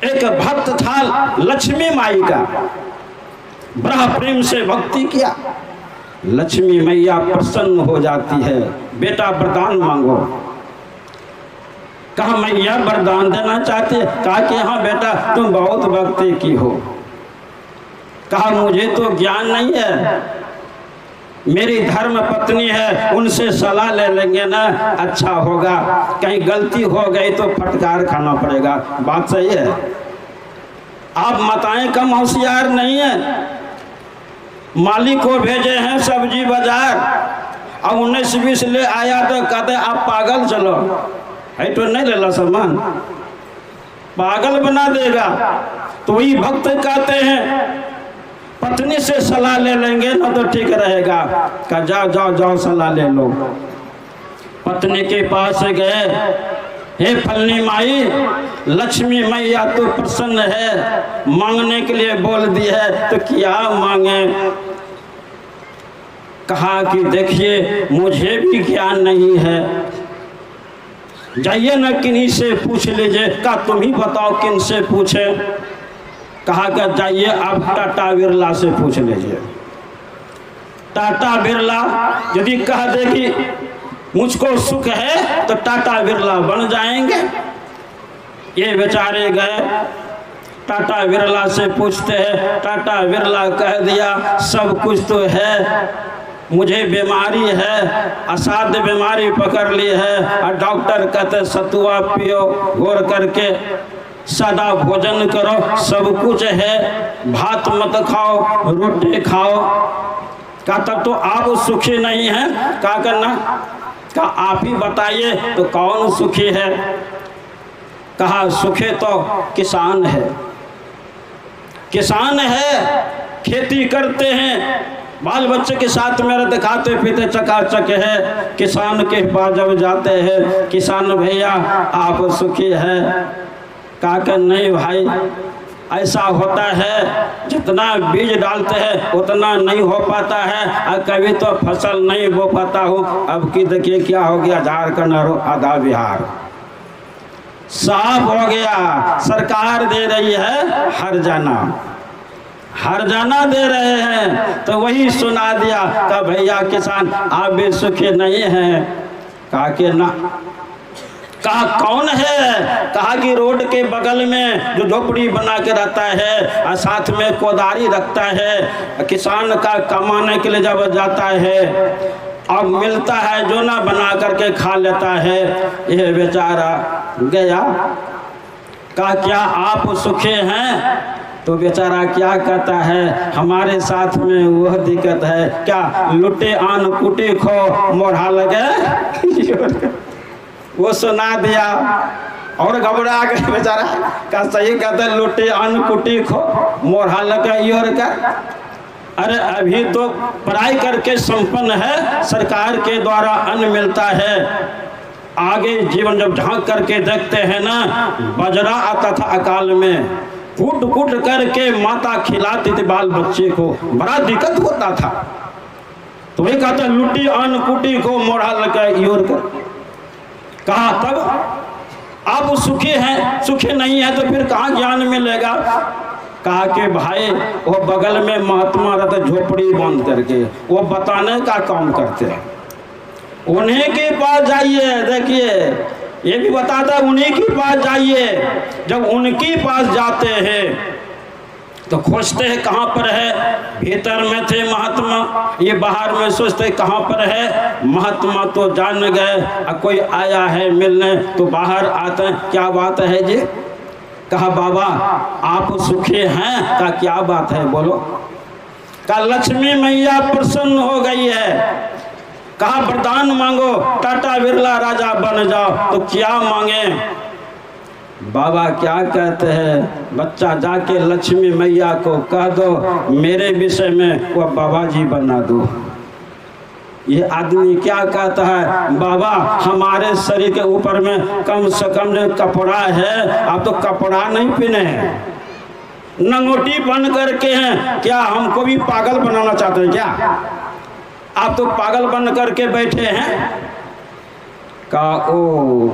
एक भक्त था लक्ष्मी माई का, बड़ा प्रेम से भक्ति किया। लक्ष्मी मैया प्रसन्न हो जाती है, बेटा वरदान मांगो। कहा मैया वरदान देना चाहते? कहा कि हाँ बेटा तुम बहुत भक्ति की हो। कहा मुझे तो ज्ञान नहीं है, मेरी धर्म पत्नी है, उनसे सलाह ले लेंगे ना, अच्छा होगा। कहीं गलती हो गई तो फटकार खाना पड़ेगा। बात सही है। आप माताएं कम होशियार नहीं है। मालिक को भेजे हैं सब्जी बाजार, अब 19-20 ले आया तो कहते आप पागल चलो, है तो नहीं लेला सामान, पागल बना देगा। तो वही भक्त कहते हैं पत्नी से सलाह ले लेंगे ना तो ठीक रहेगा। कहा जाओ जाओ जाओ सलाह ले लो। पत्नी के पास गए, हे फलनी माई, लक्ष्मी मैया तो प्रसन्न है, मांगने के लिए बोल दी है, तो क्या मांगे? कहा कि देखिए मुझे भी ज्ञान नहीं है, जाइए ना किन्हीं से पूछ लीजिए। कहा तुम ही बताओ किन से पूछे? कहा कि जाइए आप टाटा बिरला से पूछ लीजिए। टाटा बिरला यदि कह दे कि मुझको सुख है तो टाटा बिरला बन जाएंगे। ये बेचारे गए टाटा बिरला से पूछते हैं। टाटा बिरला कह दिया सब कुछ तो है, मुझे बीमारी है, असाध्य बीमारी पकड़ ली है, और डॉक्टर कहते सतुआ पियो, घोर करके सादा भोजन करो, सब कुछ है, भात मत खाओ, रोटी खाओ। कहा तब तो आप सुखी नहीं हैं। क्या करना? कहा आप ही बताइए तो कौन सुखी है? कहा सुखी तो किसान है, किसान है, खेती करते हैं, बाल बच्चे के साथ में रहते, खाते पीते चकाचक है। किसान के पास जब जाते हैं, किसान भैया आप सुखी है? कहा कि नहीं भाई, ऐसा होता है जितना बीज डालते हैं उतना नहीं हो पाता है, और कभी तो फसल नहीं बो पाता हूँ। अब की देखिए क्या हो गया, झारखंड और आधा बिहार साफ हो गया। सरकार दे रही है हर जाना दे रहे हैं, तो वही सुना दिया। कहा भैया किसान आप भी सुखी नहीं हैं? कहा कि ना। कहा कौन है? कहा कि रोड के बगल में जो झोपड़ी बना के रहता है और साथ में कोदारी रखता है, किसान का कमाने के लिए जब जाता है अब मिलता है जो ना बना करके खा लेता है। यह बेचारा गया। कहा क्या आप सुखी हैं? तो बेचारा क्या कहता है, हमारे साथ में वह दिक्कत है, क्या लुटे आन कुटी खो मोढ़ा लगे। वो सुना दिया और घबरा गए बेचारा। का सही कहते लुटे अन्न कुटी खो मोढ़ा लगे और क्या। अरे अभी तो पढ़ाई करके संपन्न है, सरकार के द्वारा अन्न मिलता है, आगे जीवन जब झांक करके देखते हैं ना, बजरा आता था अकाल में, कूट कूट करके माता खिलाती थी बाल बच्चे को, बड़ा दिक्कत होता था। तो वही कहता लुटी अन्न कुटी को मोढ़ा लगे और कर। कहा तब आप सुखी हैं? सुखी नहीं है तो फिर कहाँ ज्ञान मिलेगा? कहा कि भाई वो बगल में महात्मा रहते झोपड़ी बंद करके, वो बताने का काम करते हैं, उन्हीं के पास जाइए। देखिए ये भी बताता है उन्हीं के पास जाइए। जब उनके पास जाते हैं तो खोजते हैं कहाँ पर है, भीतर में थे महात्मा, ये बाहर में सोचते कहाँ पर है। महात्मा तो जान गए, कोई आया है मिलने तो बाहर आते हैं, क्या बात है जी? कहा बाबा आप सुखी हैं? कहा क्या बात है बोलो? कहा लक्ष्मी मैया प्रसन्न हो गई है, कहा वरदान मांगो, टाटा बिरला राजा बन जाओ। तो क्या मांगे? बाबा क्या कहते हैं, बच्चा जाके लक्ष्मी मैया को कह दो मेरे विषय में वो बाबा जी बना दो। ये आदमी क्या कहता है, बाबा हमारे शरीर के ऊपर में कम से कम जो कपड़ा है, आप तो कपड़ा नहीं पहने हैं, नंगोटी बन करके हैं, क्या हमको भी पागल बनाना चाहते हैं क्या? आप तो पागल बन करके बैठे हैं। कहा ओ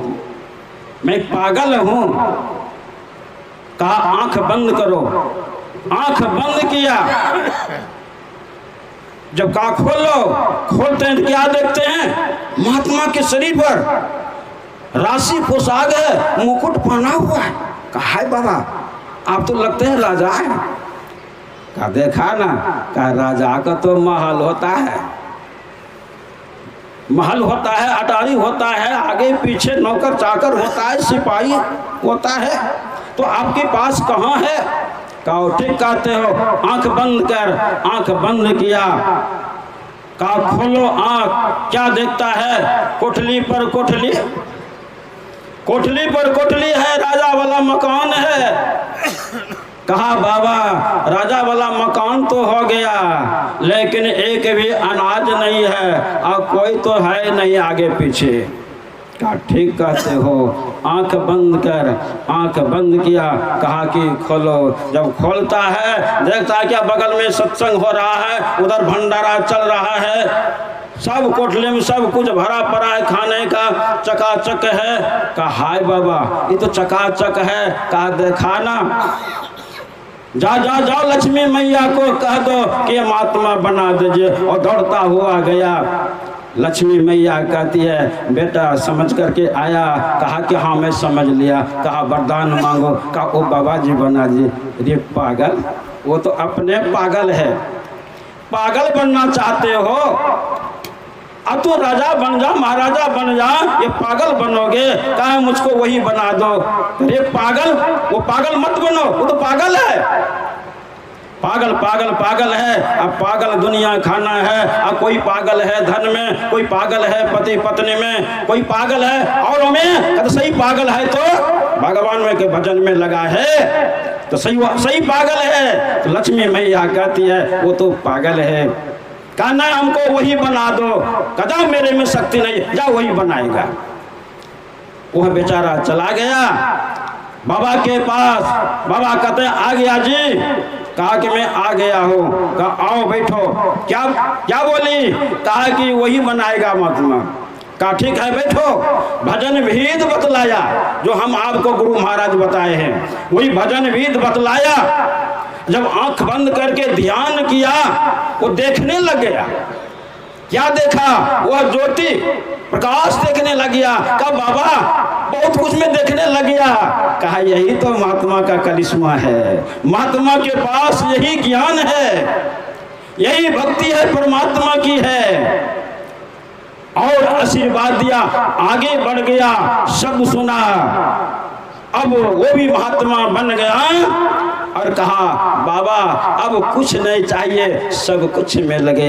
मैं पागल हूं। कहा आंख बंद करो। आंख बंद किया। जब कहा खोलो, खोलते हैं तो क्या देखते हैं? महात्मा के शरीर पर राशि पोशाक है, मुकुट पहना हुआ है। कहा है बाबा आप तो लगते हैं राजा है। कहा देखा ना, कहा राजा का तो महल होता है, महल होता है, अटारी होता है, आगे पीछे नौकर चाकर होता है, सिपाही होता है, तो आपके पास कहाँ है? कहा ठीक कहते हो। आंख बंद कर। आंख बंद किया। कहा खोलो आंख। क्या देखता है? कोठली पर कोठली, कोठली पर कोठली है, राजा वाला मकान है। कहा बाबा राजा वाला मकान तो हो गया, लेकिन एक भी अनाज नहीं है और कोई तो है नहीं आगे पीछे। कहा ठीक कहते हो। आंख बंद कर। आंख बंद किया। कहा कि खोलो। जब खोलता है देखता है क्या बगल में सत्संग हो रहा है, उधर भंडारा चल रहा है, सब कोठले में सब कुछ भरा पड़ा है, खाने का चकाचक है। कहा हाय बाबा ये तो चकाचक है। कहा देखा ना, जा जा जाओ लक्ष्मी मैया को कह दो कि महात्मा बना दीजिए। और दौड़ता हुआ गया। लक्ष्मी मैया कहती है बेटा समझ करके आया? कहा कि हाँ मैं समझ लिया। कहा वरदान मांगो। कहा ओ बाबा जी बना दिए। रे पागल, वो तो अपने पागल है, पागल बनना चाहते हो? अब तो राजा बन जा, महाराजा बन जा, ये पागल बनोगे? कहा मुझको वही बना दो। अरे पागल, वो पागल मत बनो, वो तो पागल है। पागल पागल पागल है। अब पागल दुनिया खाना है। अब कोई पागल है धन में, कोई पागल है पति पत्नी में, कोई पागल है और में तो सही पागल है तो भगवान में के भजन में लगा है तो सही पागल है। तो लक्ष्मी मैया कहती है वो तो पागल है। कहा ना हमको वही बना दो। कदा मेरे में शक्ति नहीं, जा वही बनाएगा। वह बेचारा चला गया बाबा के पास। बाबा कहते आ गया जी। कहा कि मैं आ गया हूँ। कहा आओ बैठो। क्या क्या बोली? कहा कि वही बनाएगा महात्मा। कहा ठीक है बैठो। भजन विध बतलाया जो हम आपको गुरु महाराज बताए हैं, वही भजन विध बतलाया। जब आंख बंद करके ध्यान किया वो देखने लग गया। क्या देखा? वह ज्योति प्रकाश देखने लग गया। कहा बाबा बहुत कुछ में देखने लग गया। कहा यही तो महात्मा का करिश्मा है, महात्मा के पास यही ज्ञान है, यही भक्ति है परमात्मा की है। और आशीर्वाद दिया, आगे बढ़ गया, सब सुना। अब वो भी महात्मा बन गया और कहा बाबा अब कुछ नहीं चाहिए, सब कुछ में लगे।